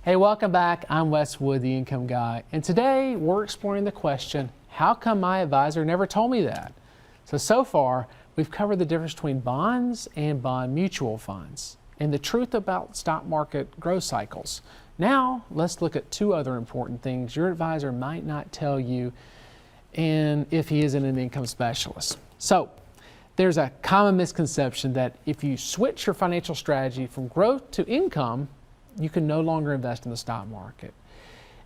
Hey, welcome back. I'm Wes Wood, the Income Guy, and today we're exploring the question, how come my advisor never told me that? So far, we've covered the difference between bonds and bond mutual funds and the truth about stock market growth cycles. Now, let's look at two other important things your advisor might not tell you and if he isn't an income specialist. So, there's a common misconception that if you switch your financial strategy from growth to income, you can no longer invest in the stock market.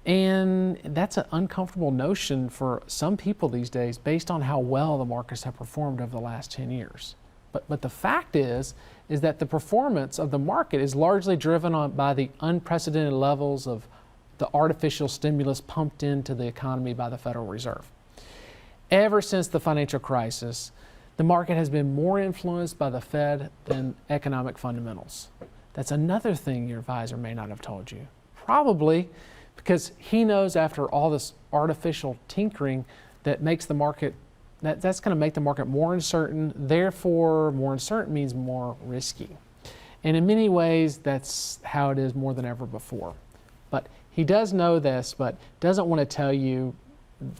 And that's an uncomfortable notion for some people these days based on how well the markets have performed over the last 10 years. But the fact is that the performance of the market is largely driven by the unprecedented levels of the artificial stimulus pumped into the economy by the Federal Reserve. Ever since the financial crisis, the market has been more influenced by the Fed than economic fundamentals. That's another thing your advisor may not have told you. Probably because he knows after all this artificial tinkering that makes the market, that's going to make the market more uncertain. Therefore, more uncertain means more risky. And in many ways, that's how it is more than ever before. But he does know this, but doesn't want to tell you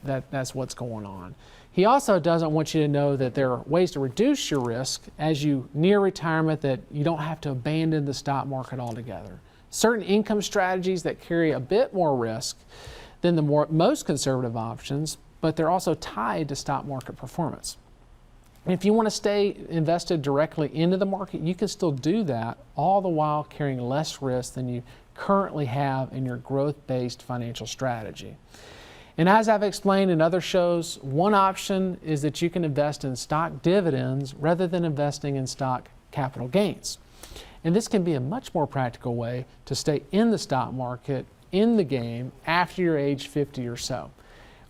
that that's what's going on. He also doesn't want you to know that there are ways to reduce your risk as you near retirement, that you don't have to abandon the stock market altogether. Certain income strategies that carry a bit more risk than the most conservative options, but they're also tied to stock market performance. And if you want to stay invested directly into the market, you can still do that, all the while carrying less risk than you currently have in your growth-based financial strategy. And as I've explained in other shows, one option is that you can invest in stock dividends rather than investing in stock capital gains. And this can be a much more practical way to stay in the stock market, in the game, after you're age 50 or so.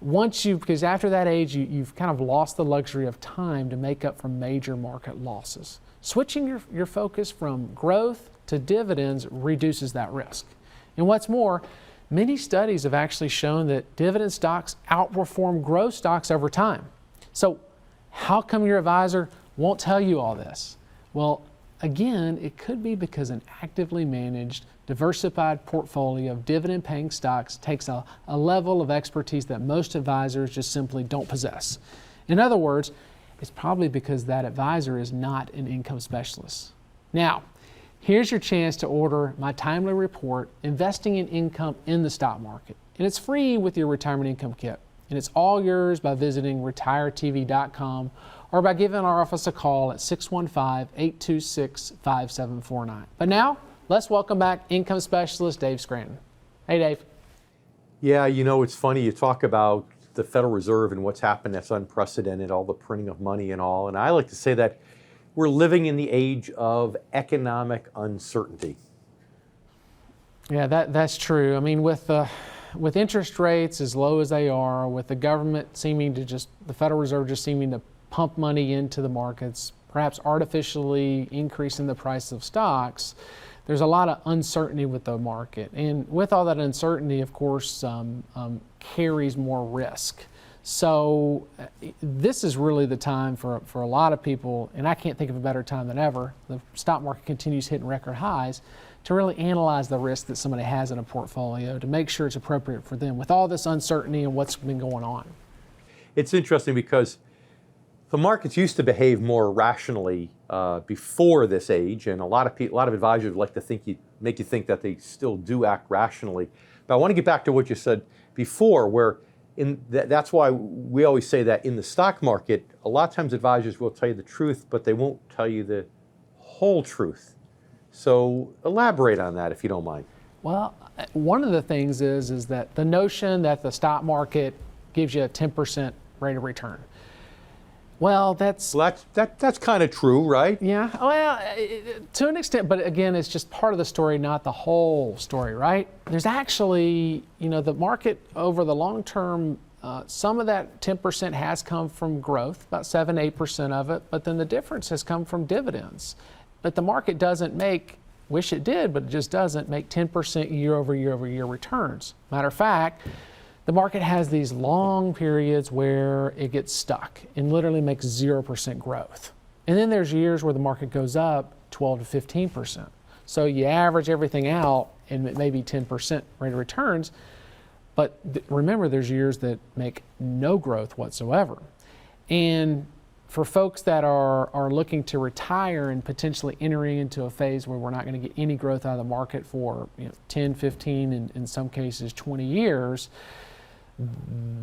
Because after that age, you've kind of lost the luxury of time to make up for major market losses. Switching your focus from growth to dividends reduces that risk. And what's more, many studies have actually shown that dividend stocks outperform growth stocks over time. So how come your advisor won't tell you all this? Well, again, it could be because an actively managed, diversified portfolio of dividend-paying stocks takes a level of expertise that most advisors just simply don't possess. In other words, it's probably because that advisor is not an income specialist. Now, here's your chance to order my timely report, Investing in Income in the Stock Market. And it's free with your retirement income kit. And it's all yours by visiting retiretv.com or by giving our office a call at 615-826-5749. But now, let's welcome back income specialist Dave Scranton. Hey, Dave. Yeah, it's funny. You talk about the Federal Reserve and what's happened that's unprecedented, all the printing of money and all. And I like to say that we're living in the age of economic uncertainty. Yeah, that's true. I mean, with interest rates as low as they are, with the government the Federal Reserve just seeming to pump money into the markets, perhaps artificially increasing the price of stocks, there's a lot of uncertainty with the market. And with all that uncertainty, of course, carries more risk. So this is really the time for a lot of people, and I can't think of a better time than ever. The stock market continues hitting record highs, to really analyze the risk that somebody has in a portfolio to make sure it's appropriate for them with all this uncertainty and what's been going on. It's interesting because the markets used to behave more rationally before this age, and a lot of advisors like to make you think that they still do act rationally. But I want to get back to what you said before, where that's why we always say that in the stock market, a lot of times advisors will tell you the truth, but they won't tell you the whole truth. So elaborate on that if you don't mind. Well, one of the things is that the notion that the stock market gives you a 10% rate of return. Well, that's kind of true, right? Yeah, well, to an extent, but again, it's just part of the story, not the whole story, right? There's actually, the market over the long term, some of that 10% has come from growth, about 7-8% of it, but then the difference has come from dividends. But the market doesn't wish it did, but it just doesn't make 10% year over year returns. Matter of fact, the market has these long periods where it gets stuck and literally makes 0% growth. And then there's years where the market goes up 12 to 15%. So you average everything out and it may be 10% rate of returns. But remember, there's years that make no growth whatsoever. And for folks that are looking to retire and potentially entering into a phase where we're not going to get any growth out of the market for 10, 15, and in some cases 20 years,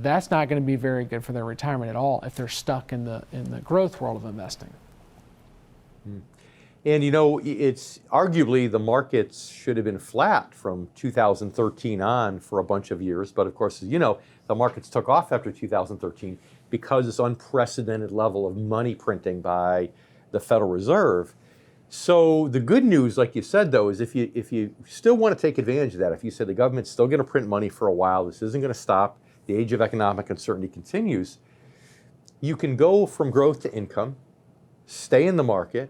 that's not going to be very good for their retirement at all if they're stuck in the growth world of investing. And it's arguably the markets should have been flat from 2013 on for a bunch of years. But of course, the markets took off after 2013 because this unprecedented level of money printing by the Federal Reserve. So the good news, like you said, though, is if you still want to take advantage of that, if you said the government's still going to print money for a while, this isn't going to stop, the age of economic uncertainty continues, you can go from growth to income, stay in the market,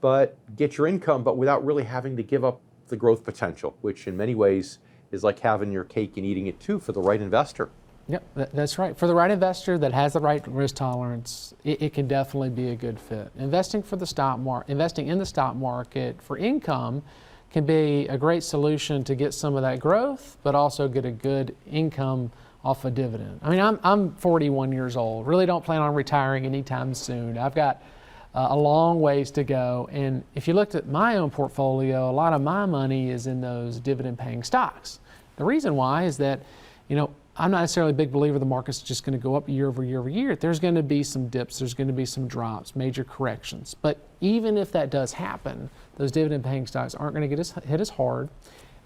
but get your income, but without really having to give up the growth potential, which in many ways is like having your cake and eating it too for the right investor. Yep, that's right. For the right investor that has the right risk tolerance, it can definitely be a good fit. Investing in the stock market for income can be a great solution to get some of that growth, but also get a good income off a dividend. I mean, I'm 41 years old. Really don't plan on retiring anytime soon. I've got a long ways to go. And if you looked at my own portfolio, a lot of my money is in those dividend-paying stocks. The reason why is that, I'm not necessarily a big believer the market's just going to go up year over year over year. There's going to be some dips, there's going to be some drops, major corrections. But even if that does happen, those dividend-paying stocks aren't going to hit as hard.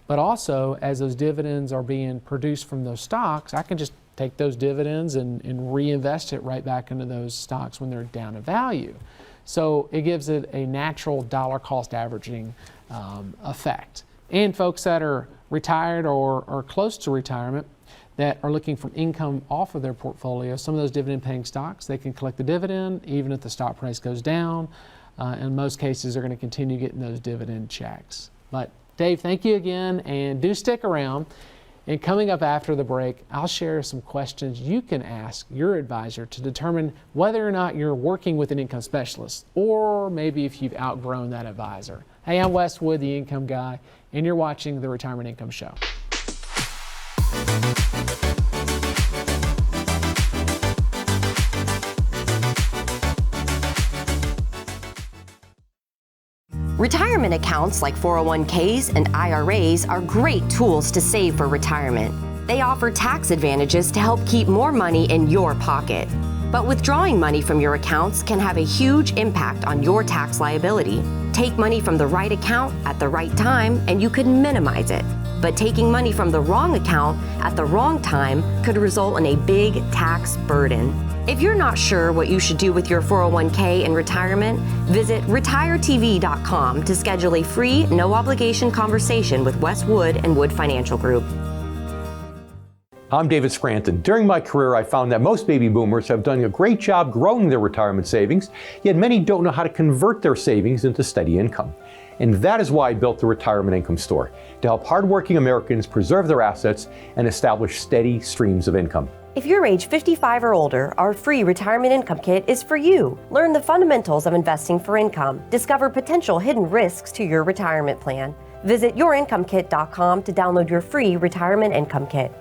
But also, as those dividends are being produced from those stocks, I can just take those dividends and reinvest it right back into those stocks when they're down in value. So it gives it a natural dollar cost averaging effect. And folks that are retired or close to retirement that are looking for income off of their portfolio, some of those dividend paying stocks, they can collect the dividend even if the stock price goes down. In most cases, they're going to continue getting those dividend checks. But Dave, thank you again, and do stick around. And coming up after the break, I'll share some questions you can ask your advisor to determine whether or not you're working with an income specialist, or maybe if you've outgrown that advisor. Hey, I'm Wes Wood, the Income Guy, and you're watching the Retirement Income Show. Retirement accounts like 401ks and IRAs are great tools to save for retirement. They offer tax advantages to help keep more money in your pocket. But withdrawing money from your accounts can have a huge impact on your tax liability. Take money from the right account at the right time and you could minimize it. But taking money from the wrong account at the wrong time could result in a big tax burden. If you're not sure what you should do with your 401k in retirement, visit retiretv.com to schedule a free, no-obligation conversation with Wes Wood and Wood Financial Group. I'm David Scranton. During my career, I found that most baby boomers have done a great job growing their retirement savings, yet many don't know how to convert their savings into steady income. And that is why I built the Retirement Income Store, to help hardworking Americans preserve their assets and establish steady streams of income. If you're age 55 or older, our free Retirement Income Kit is for you. Learn the fundamentals of investing for income. Discover potential hidden risks to your retirement plan. Visit yourincomekit.com to download your free Retirement Income Kit.